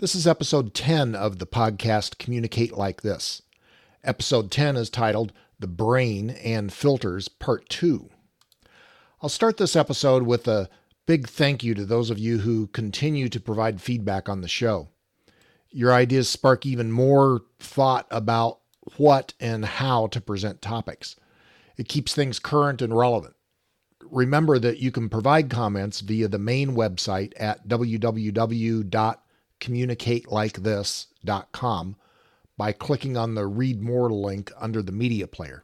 This is episode 10 of the podcast Communicate Like This. Episode 10 is titled The Brain and Filters Part 2. I'll start this episode with a big thank you to those of you who continue to provide feedback on the show. Your ideas spark even more thought about what and how to present topics. It keeps things current and relevant. Remember that you can provide comments via the main website at www.communicatelikethis.com by clicking on the Read More link under the media player.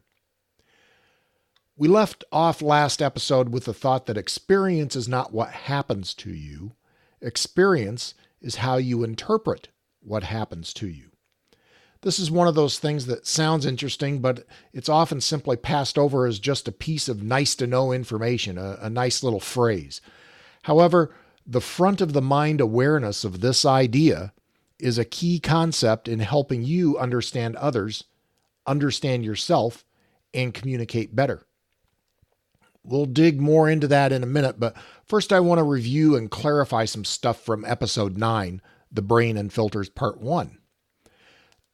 We left off last episode with the thought that experience is not what happens to you. Experience is how you interpret what happens to you. This is one of those things that sounds interesting, but it's often simply passed over as just a piece of nice-to-know information, a nice little phrase. However, the front of the mind awareness of this idea is a key concept in helping you understand others, understand yourself, and communicate better. We'll dig more into that in a minute, but first I want to review and clarify some stuff from episode 9, The Brain and Filters Part 1.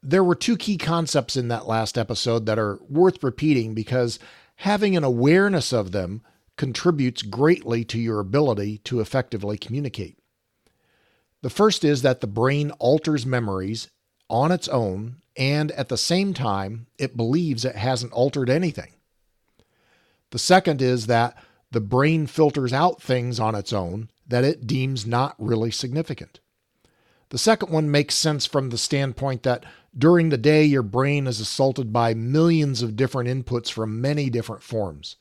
There were two key concepts in that last episode that are worth repeating because having an awareness of them contributes greatly to your ability to effectively communicate. The first is that the brain alters memories on its own, and at the same time, it believes it hasn't altered anything. The second is that the brain filters out things on its own that it deems not really significant. The second one makes sense from the standpoint that during the day, your brain is assaulted by millions of different inputs from many different forms.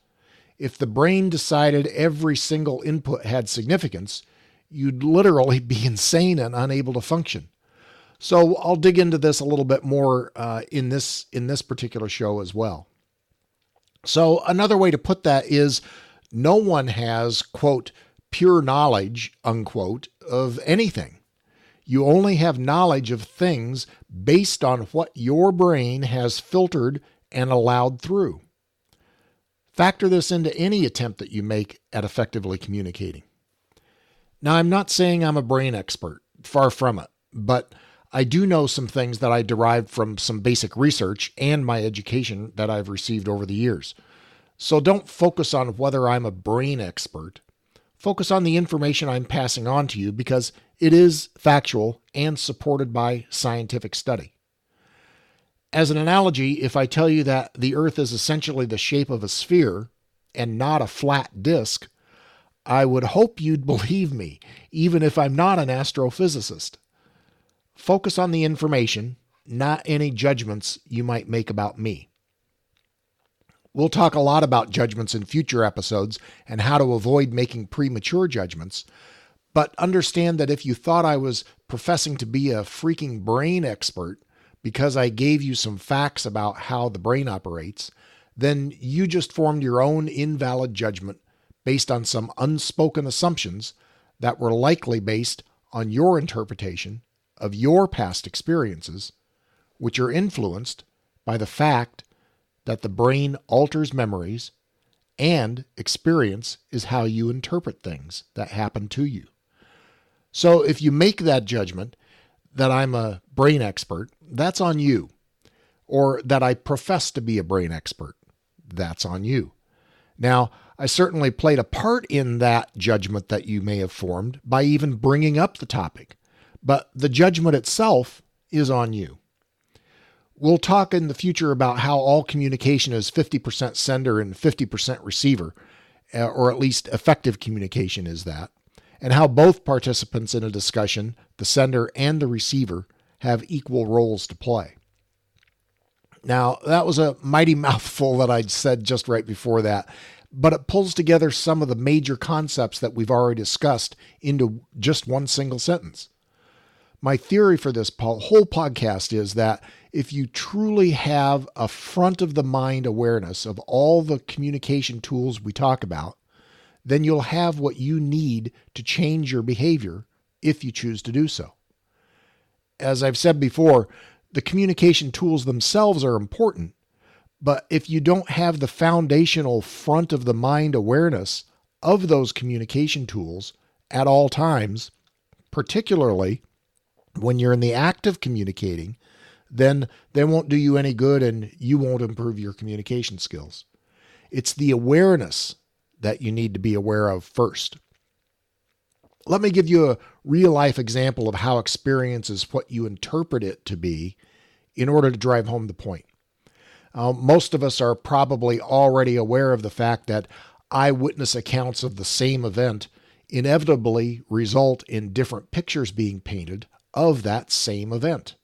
If the brain decided every single input had significance, you'd literally be insane and unable to function. So I'll dig into this a little bit more in this particular show as well. So another way to put that is no one has, quote, pure knowledge, unquote, of anything. You only have knowledge of things based on what your brain has filtered and allowed through. Factor this into any attempt that you make at effectively communicating. Now, I'm not saying I'm a brain expert, far from it, but I do know some things that I derived from some basic research and my education that I've received over the years. So don't focus on whether I'm a brain expert. Focus on the information I'm passing on to you because it is factual and supported by scientific study. As an analogy, if I tell you that the Earth is essentially the shape of a sphere and not a flat disk, I would hope you'd believe me, even if I'm not an astrophysicist. Focus on the information, not any judgments you might make about me. We'll talk a lot about judgments in future episodes and how to avoid making premature judgments, but understand that if you thought I was professing to be a freaking brain expert because I gave you some facts about how the brain operates, then you just formed your own invalid judgment based on some unspoken assumptions that were likely based on your interpretation of your past experiences, which are influenced by the fact that the brain alters memories and experience is how you interpret things that happen to you. So if you make that judgment that I'm a brain expert, that's on you. Or that I profess to be a brain expert, that's on you. Now, I certainly played a part in that judgment that you may have formed by even bringing up the topic, but the judgment itself is on you. We'll talk in the future about how all communication is 50% sender and 50% receiver, or at least effective communication is that, and how both participants in a discussion, the sender and the receiver, have equal roles to play. Now, that was a mighty mouthful that I'd said just right before that, but it pulls together some of the major concepts that we've already discussed into just one single sentence. My theory for this whole podcast is that if you truly have a front of the mind awareness of all the communication tools we talk about, then you'll have what you need to change your behavior if you choose to do so. As I've said before, the communication tools themselves are important, but if you don't have the foundational front of the mind awareness of those communication tools at all times, particularly When you're in the act of communicating, then they won't do you any good and you won't improve your communication skills. It's the awareness that you need to be aware of first. Let me give you a real life example of how experience is what you interpret it to be in order to drive home the point. Most of us are probably already aware of the fact that eyewitness accounts of the same event inevitably result in different pictures being painted of that same event.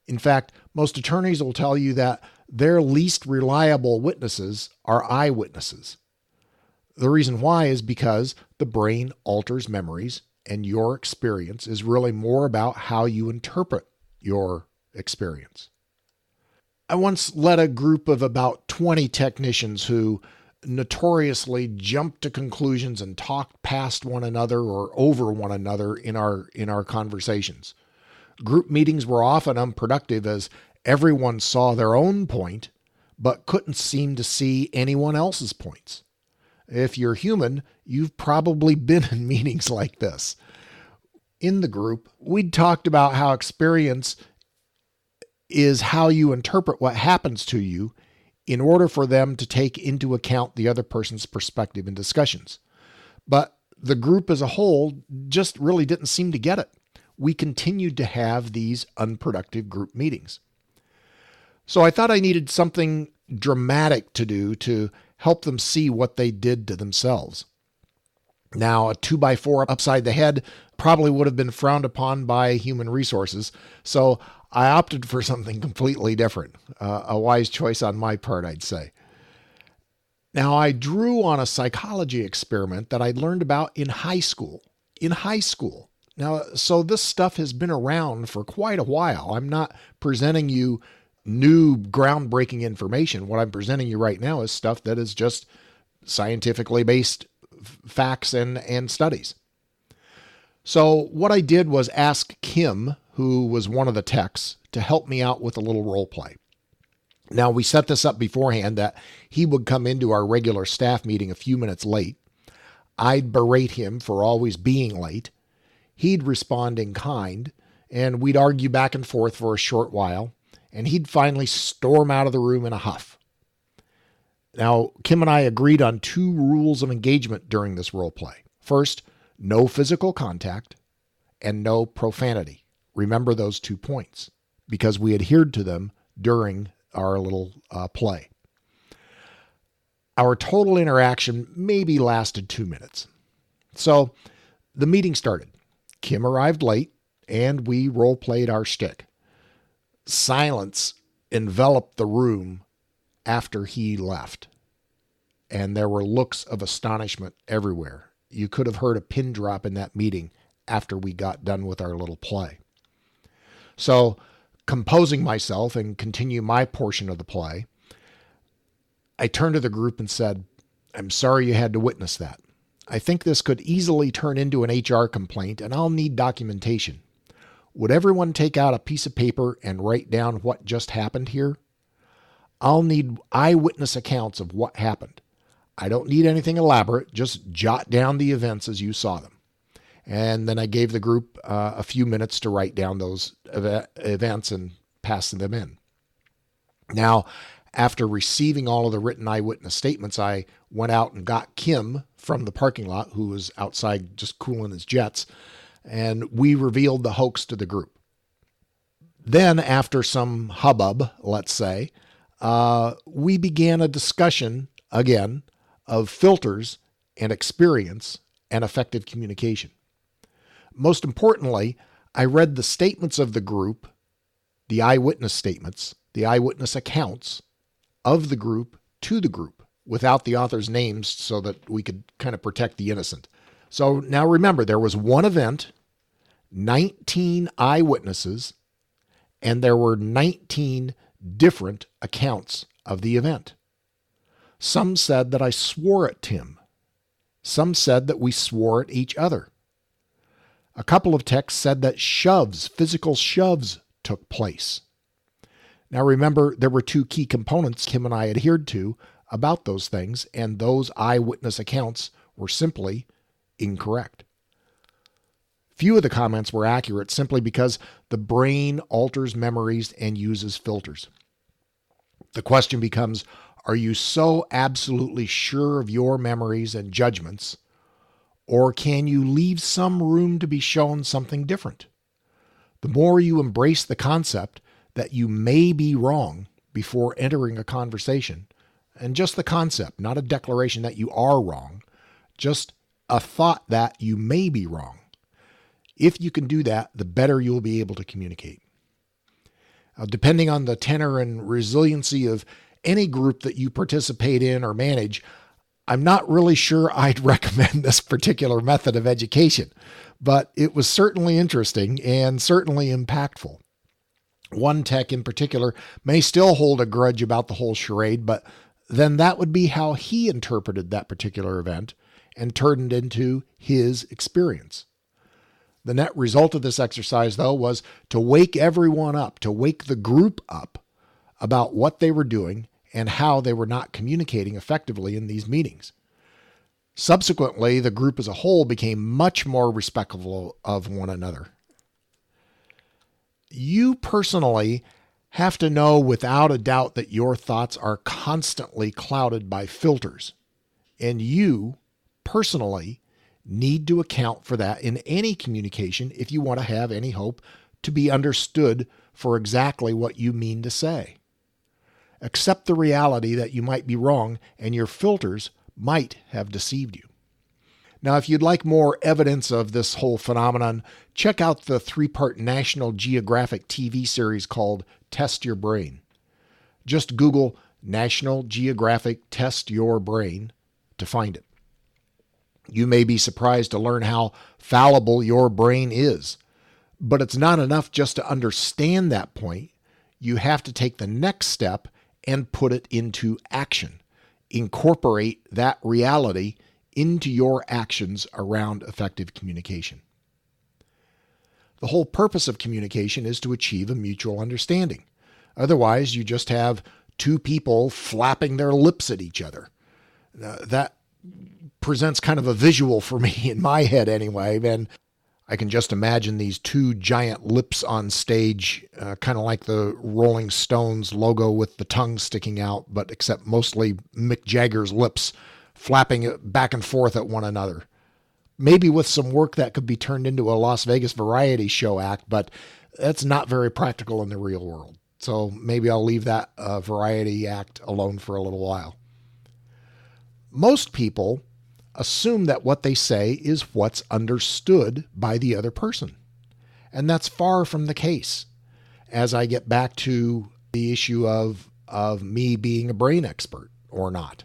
In fact, most attorneys will tell you that their least reliable witnesses are eyewitnesses. The reason why is because the brain alters memories, and your experience is really more about how you interpret your experience. I once led a group of about 20 technicians who notoriously jumped to conclusions and talked past one another or over one another in our conversations. Group meetings were often unproductive as everyone saw their own point, but couldn't seem to see anyone else's points. If you're human, you've probably been in meetings like this. In the group, we'd talked about how experience is how you interpret what happens to you in order for them to take into account the other person's perspective in discussions. But the group as a whole just really didn't seem to get it. We continued to have these unproductive group meetings. So I thought I needed something dramatic to do to help them see what they did to themselves. Now, a 2x4 upside the head probably would have been frowned upon by human resources, so I opted for something completely different. A wise choice on my part, I'd say. Now, I drew on a psychology experiment that I'd learned about in high school. Now, so this stuff has been around for quite a while. I'm not presenting you new groundbreaking information. What I'm presenting you right now is stuff that is just scientifically based facts and studies. So what I did was ask Kim, who was one of the techs, to help me out with a little role play. Now, we set this up beforehand that he would come into our regular staff meeting a few minutes late. I'd berate him for always being late. He'd respond in kind, and we'd argue back and forth for a short while, and he'd finally storm out of the room in a huff. Now, Kim and I agreed on 2 rules of engagement during this role play. First, no physical contact and no profanity. Remember those 2 points because we adhered to them during our little play. Our total interaction maybe lasted 2 minutes. So the meeting started. Kim arrived late and we role played our shtick. Silence enveloped the room after he left, and there were looks of astonishment everywhere. You could have heard a pin drop in that meeting after we got done with our little play. So, composing myself and continue my portion of the play, I turned to the group and said, "I'm sorry you had to witness that. I think this could easily turn into an HR complaint, and I'll need documentation. Would everyone take out a piece of paper and write down what just happened here? I'll need eyewitness accounts of what happened. I don't need anything elaborate. Just jot down the events as you saw them." And then I gave the group a few minutes to write down those events and pass them in. Now, after receiving all of the written eyewitness statements, I went out and got Kim from the parking lot, who was outside just cooling his jets, and we revealed the hoax to the group. Then, after some hubbub, let's say, we began a discussion, again, of filters and experience and effective communication. Most importantly, I read the statements of the group, the eyewitness statements, the eyewitness accounts of the group to the group without the author's names so that we could kind of protect the innocent. So now remember, there was one event, 19 eyewitnesses, and there were 19 different accounts of the event. Some said that I swore at Tim. Some said that we swore at each other. A couple of texts said that physical shoves took place. Now remember, there were 2 key components Kim and I adhered to about those things, and those eyewitness accounts were simply incorrect. Few of the comments were accurate simply because the brain alters memories and uses filters. The question becomes, are you so absolutely sure of your memories and judgments, or can you leave some room to be shown something different? The more you embrace the concept that you may be wrong before entering a conversation, and just the concept, not a declaration that you are wrong, just a thought that you may be wrong. If you can do that, the better you'll be able to communicate. Depending on the tenor and resiliency of any group that you participate in or manage, I'm not really sure I'd recommend this particular method of education, but it was certainly interesting and certainly impactful. One tech in particular may still hold a grudge about the whole charade, but then that would be how he interpreted that particular event and turned it into his experience. The net result of this exercise, though, was to wake everyone up, to wake the group up about what they were doing and how they were not communicating effectively in these meetings. Subsequently, the group as a whole became much more respectful of one another. You personally have to know without a doubt that your thoughts are constantly clouded by filters, and you personally need to account for that in any communication if you want to have any hope to be understood for exactly what you mean to say. Accept the reality that you might be wrong and your filters might have deceived you. Now, if you'd like more evidence of this whole phenomenon, check out the 3-part National Geographic TV series called Test Your Brain. Just Google National Geographic Test Your Brain to find it. You may be surprised to learn how fallible your brain is, but it's not enough just to understand that point. You have to take the next step and put it into action. Incorporate that reality into your actions around effective communication. The whole purpose of communication is to achieve a mutual understanding. Otherwise, you just have two people flapping their lips at each other. That presents kind of a visual for me in my head anyway, and I can just imagine these two giant lips on stage, kind of like the Rolling Stones logo with the tongue sticking out, but except mostly Mick Jagger's lips flapping it back and forth at one another. Maybe with some work that could be turned into a Las Vegas variety show act, but that's not very practical in the real world. So maybe I'll leave that variety act alone for a little while. Most people assume that what they say is what's understood by the other person. And that's far from the case. As I get back to the issue of me being a brain expert or not.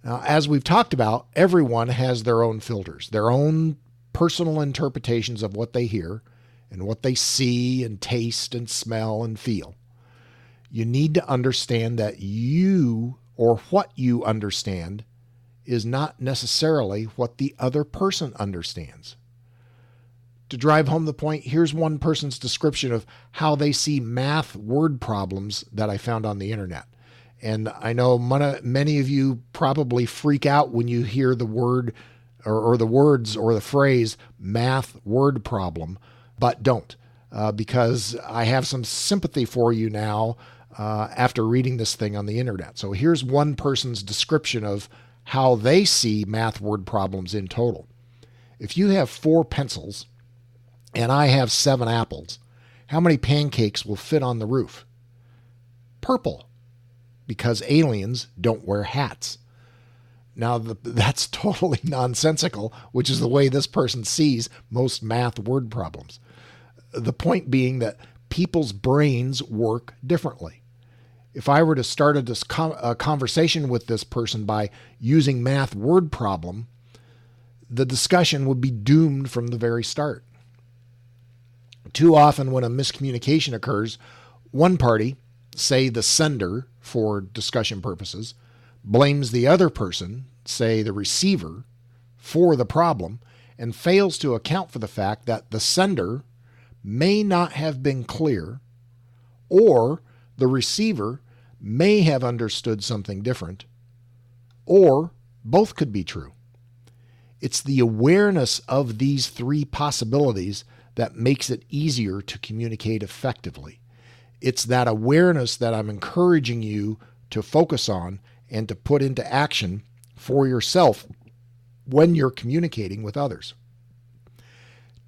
Now, as we've talked about, everyone has their own filters, their own personal interpretations of what they hear and what they see and taste and smell and feel. You need to understand that you, or what you understand, is not necessarily what the other person understands. To drive home the point, here's one person's description of how they see math word problems that I found on the internet. And I know many of you probably freak out when you hear the word or the words or the phrase math word problem, but don't, because I have some sympathy for you now after reading this thing on the internet. So here's one person's description of how they see math word problems in total. If you have 4 pencils and I have 7 apples, how many pancakes will fit on the roof? Purple, because aliens don't wear hats. Now, that's totally nonsensical, which is the way this person sees most math word problems. The point being that people's brains work differently. If I were to start a conversation with this person by using math word problem, the discussion would be doomed from the very start. Too often when a miscommunication occurs, one party, say the sender for discussion purposes, blames the other person, say the receiver, for the problem, and fails to account for the fact that the sender may not have been clear, or the receiver may have understood something different, or both could be true. It's the awareness of these three possibilities that makes it easier to communicate effectively. It's that awareness that I'm encouraging you to focus on and to put into action for yourself when you're communicating with others.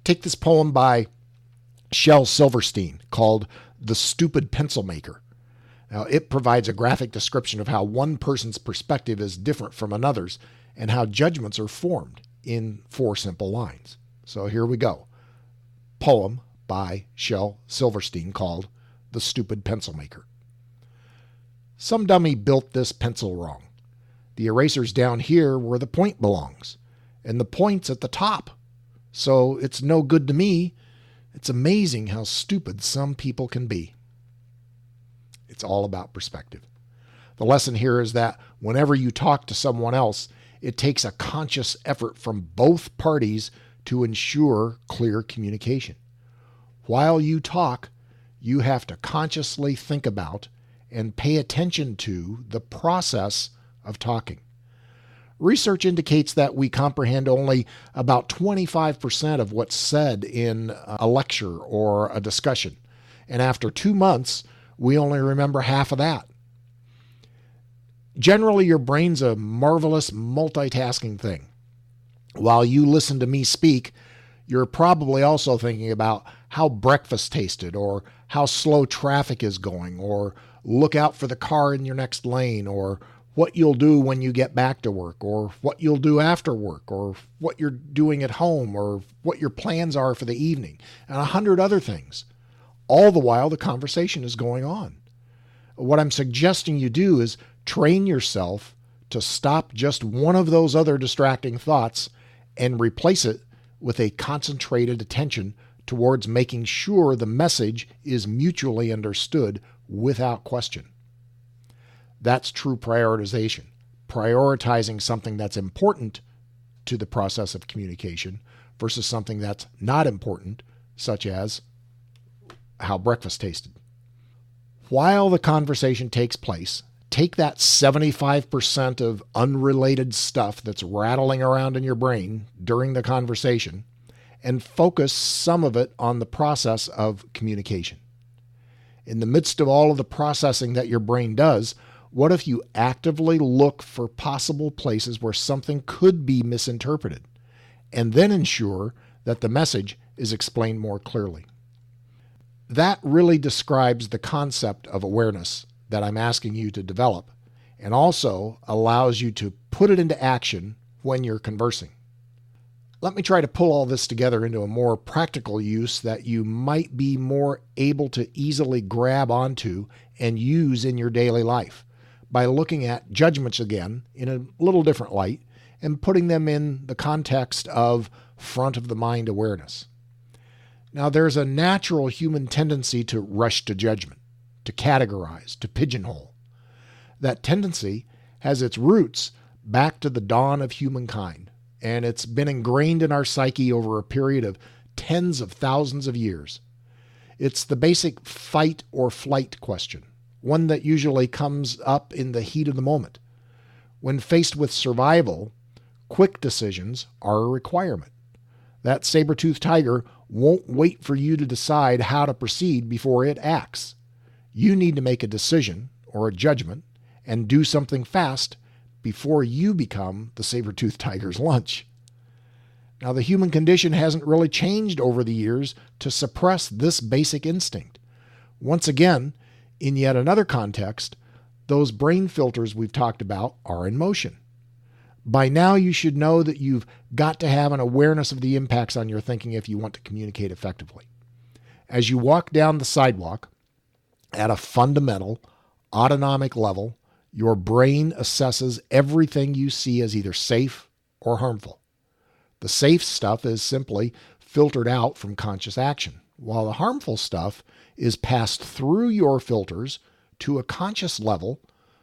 Take this poem by Shel Silverstein called The Stupid Pencil Maker. Now, it provides a graphic description of how one person's perspective is different from another's and how judgments are formed in 4 simple lines. So here we go. Poem by Shel Silverstein called The Stupid Pencil Maker. Some dummy built this pencil wrong. The eraser's down here where the point belongs, and the point's at the top. So it's no good to me. It's amazing how stupid some people can be. It's all about perspective. The lesson here is that whenever you talk to someone else, it takes a conscious effort from both parties to ensure clear communication. While you talk, you have to consciously think about and pay attention to the process of talking. Research indicates that we comprehend only about 25% of what's said in a lecture or a discussion. And after 2 months, we only remember half of that. Generally, your brain's a marvelous multitasking thing. While you listen to me speak, you're probably also thinking about how breakfast tasted, or how slow traffic is going, or look out for the car in your next lane, or what you'll do when you get back to work, or what you'll do after work, or what you're doing at home, or what your plans are for the evening, and 100 other things. All the while the conversation is going on. What I'm suggesting you do is train yourself to stop just one of those other distracting thoughts and replace it with a concentrated attention towards making sure the message is mutually understood without question. That's true prioritization, prioritizing something that's important to the process of communication versus something that's not important, such as how breakfast tasted. While the conversation takes place, take that 75% of unrelated stuff that's rattling around in your brain during the conversation and focus some of it on the process of communication. In the midst of all of the processing that your brain does, what if you actively look for possible places where something could be misinterpreted, and then ensure that the message is explained more clearly? That really describes the concept of awareness that I'm asking you to develop, and also allows you to put it into action when you're conversing. Let me try to pull all this together into a more practical use that you might be more able to easily grab onto and use in your daily life by looking at judgments again in a little different light and putting them in the context of front of the mind awareness. Now, there's a natural human tendency to rush to judgment, to categorize, to pigeonhole. That tendency has its roots back to the dawn of humankind, and it's been ingrained in our psyche over a period of tens of thousands of years. It's the basic fight or flight question, one that usually comes up in the heat of the moment. When faced with survival, quick decisions are a requirement. That saber-toothed tiger won't wait for you to decide how to proceed before it acts. You need to make a decision or a judgment and do something fast before you become the saber-toothed tiger's lunch. Now, the human condition hasn't really changed over the years to suppress this basic instinct. Once again, in yet another context, those brain filters we've talked about are in motion. By now, you should know that you've got to have an awareness of the impacts on your thinking if you want to communicate effectively. As you walk down the sidewalk, at a fundamental, autonomic level, your brain assesses everything you see as either safe or harmful. The safe stuff is simply filtered out from conscious action, while the harmful stuff is passed through your filters to a conscious level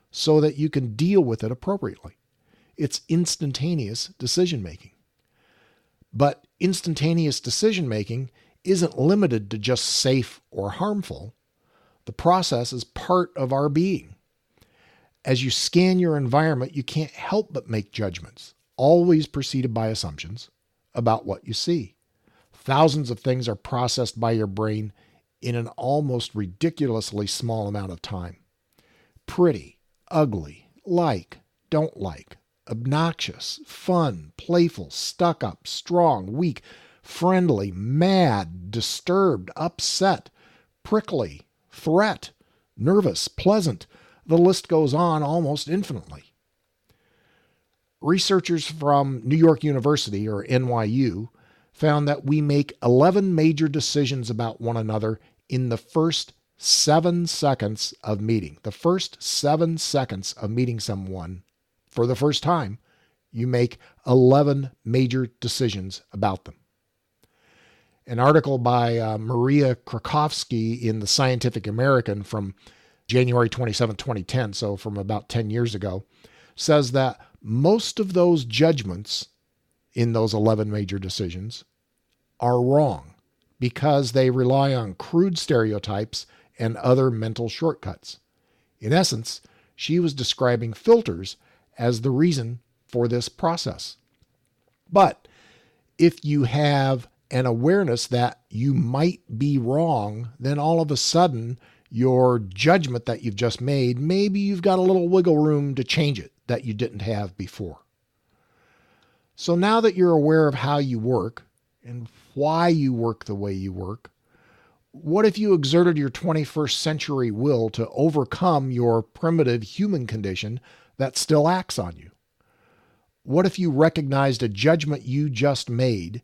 so that you can deal with it appropriately. It's instantaneous decision-making. But instantaneous decision-making isn't limited to just safe or harmful. The process is part of our being. As you scan your environment, you can't help but make judgments, always preceded by assumptions about what you see. Thousands of things are processed by your brain in an almost ridiculously small amount of time. Pretty, ugly, like, don't like, obnoxious, fun, playful, stuck up, strong, weak, friendly, mad, disturbed, upset, prickly, threat, nervous, pleasant. The list goes on almost infinitely. Researchers from New York University, or NYU, found that we make 11 major decisions about one another in the first 7 seconds of meeting. The first 7 seconds of meeting someone for the first time, you make 11 major decisions about them. An article by Maria Krakowski in the Scientific American from January 27, 2010, so from about 10 years ago, says that most of those judgments in those 11 major decisions are wrong because they rely on crude stereotypes and other mental shortcuts. In essence, she was describing filters as the reason for this process. But if you have an awareness that you might be wrong, then all of a sudden your judgment that you've just made, maybe you've got a little wiggle room to change it that you didn't have before. So now that you're aware of how you work and why you work the way you work, what if you exerted your 21st century will to overcome your primitive human condition that still acts on you? What if you recognized a judgment you just made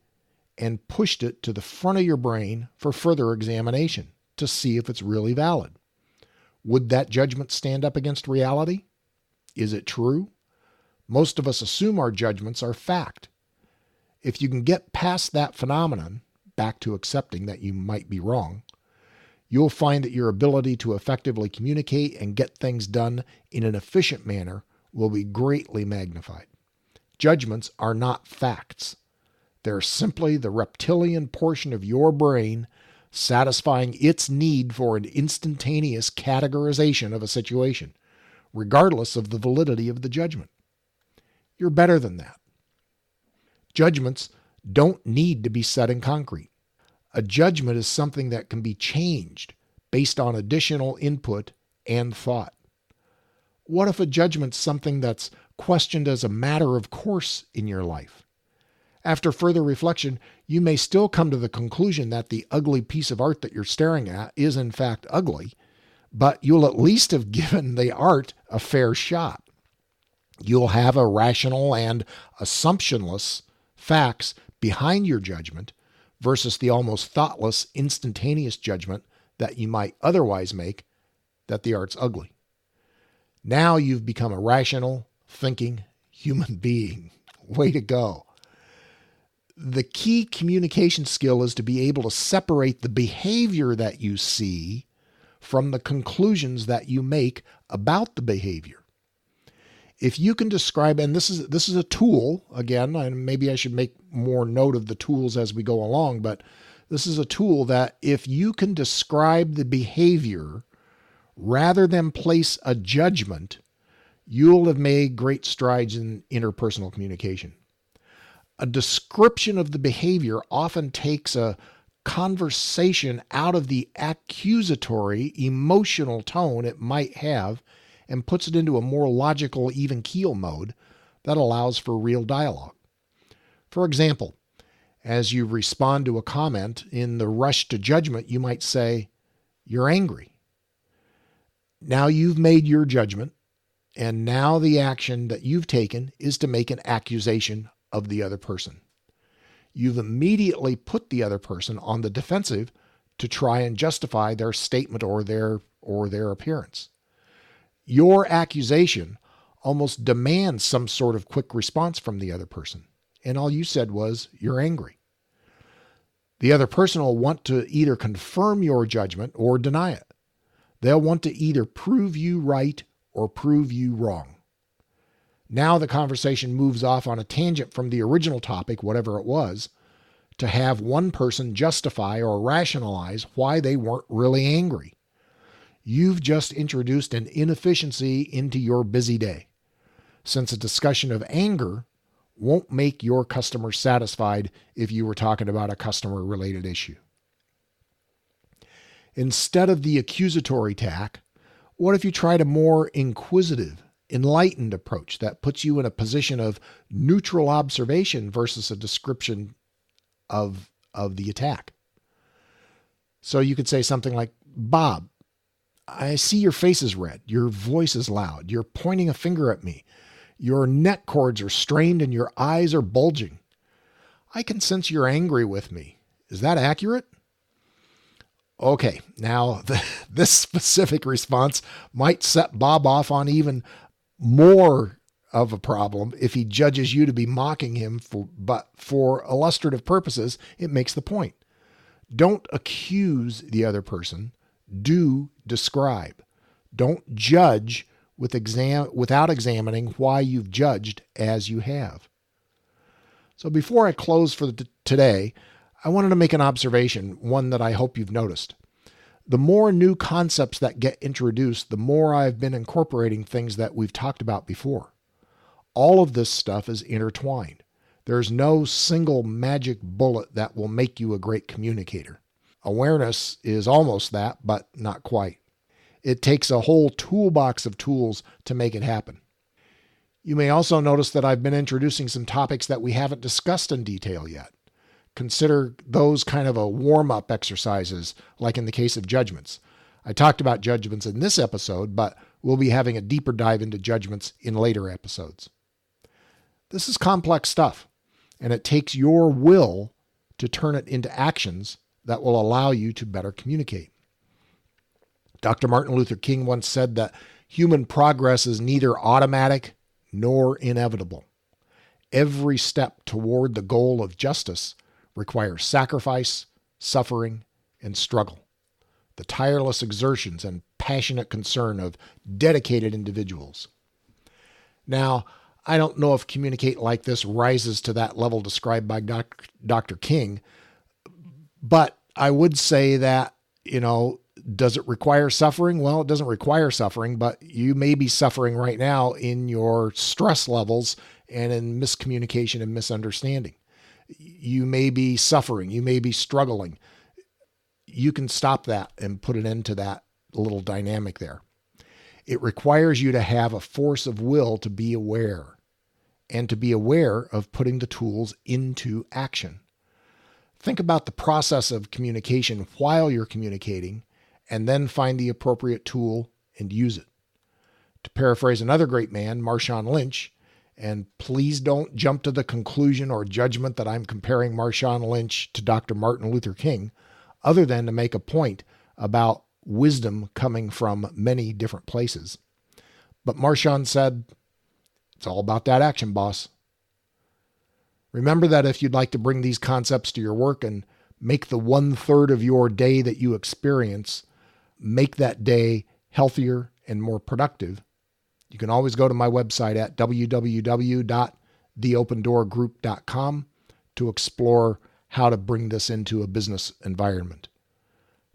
and pushed it to the front of your brain for further examination to see if it's really valid? Would that judgment stand up against reality? Is it true? Most of us assume our judgments are fact. If you can get past that phenomenon, back to accepting that you might be wrong, you'll find that your ability to effectively communicate and get things done in an efficient manner will be greatly magnified. Judgments are not facts. They're simply the reptilian portion of your brain satisfying its need for an instantaneous categorization of a situation, regardless of the validity of the judgment. You're better than that. Judgments don't need to be set in concrete. A judgment is something that can be changed based on additional input and thought. What if a judgment's something that's questioned as a matter of course in your life? After further reflection, you may still come to the conclusion that the ugly piece of art that you're staring at is in fact ugly, but you'll at least have given the art a fair shot. You'll have a rational and assumptionless facts behind your judgment versus the almost thoughtless, instantaneous judgment that you might otherwise make that the art's ugly. Now you've become a rational, thinking human being. Way to go. The key communication skill is to be able to separate the behavior that you see from the conclusions that you make about the behavior. If you can describe, and this is a tool, again, and maybe I should make more note of the tools as we go along, but this is a tool that if you can describe the behavior rather than place a judgment, you'll have made great strides in interpersonal communication. A description of the behavior often takes a conversation out of the accusatory, emotional tone it might have and puts it into a more logical, even keel mode that allows for real dialogue. For example, as you respond to a comment in the rush to judgment, you might say, "You're angry." Now you've made your judgment, and now the action that you've taken is to make an accusation of the other person. You've immediately put the other person on the defensive to try and justify their statement or their appearance. Your accusation almost demands some sort of quick response from the other person, and all you said was, "You're angry." The other person will want to either confirm your judgment or deny it. They'll want to either prove you right or prove you wrong. Now the conversation moves off on a tangent from the original topic, whatever it was, to have one person justify or rationalize why they weren't really angry. You've just introduced an inefficiency into your busy day. Since a discussion of anger won't make your customer satisfied if you were talking about a customer-related issue. Instead of the accusatory tack, what if you tried a more inquisitive, enlightened approach that puts you in a position of neutral observation versus a description of the attack? So you could say something like, Bob, I see your face is red. Your voice is loud. You're pointing a finger at me. Your neck cords are strained and your eyes are bulging. I can sense you're angry with me. Is that accurate? Okay, now this specific response might set Bob off on even more of a problem if he judges you to be mocking him, but for illustrative purposes, it makes the point. Don't accuse the other person. Do describe. Don't judge without examining why you've judged as you have. So before I close for today, I wanted to make an observation, one that I hope you've noticed. The more new concepts that get introduced, the more I've been incorporating things that we've talked about before. All of this stuff is intertwined. There's no single magic bullet that will make you a great communicator. Awareness is almost that, but not quite. It takes a whole toolbox of tools to make it happen. You may also notice that I've been introducing some topics that we haven't discussed in detail yet. Consider those kind of a warm-up exercises, like in the case of judgments. I talked about judgments in this episode, but we'll be having a deeper dive into judgments in later episodes. This is complex stuff, and it takes your will to turn it into actions that will allow you to better communicate. Dr. Martin Luther King once said that human progress is neither automatic nor inevitable. Every step toward the goal of justice requires sacrifice, suffering, and struggle. The tireless exertions and passionate concern of dedicated individuals. Now, I don't know if communicate like this rises to that level described by Dr. King, but I would say that, does it require suffering? Well, it doesn't require suffering, but you may be suffering right now in your stress levels and in miscommunication and misunderstanding. You may be suffering. You may be struggling. You can stop that and put an end to that little dynamic there. It requires you to have a force of will to be aware and to be aware of putting the tools into action. Think about the process of communication while you're communicating, and then find the appropriate tool and use it. To paraphrase another great man, Marshawn Lynch, and please don't jump to the conclusion or judgment that I'm comparing Marshawn Lynch to Dr. Martin Luther King, other than to make a point about wisdom coming from many different places. But Marshawn said, it's all about that action, boss. Remember that if you'd like to bring these concepts to your work and make the 1/3 of your day that you experience, make that day healthier and more productive, you can always go to my website at www.theopendoorgroup.com to explore how to bring this into a business environment.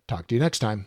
Talk to you next time.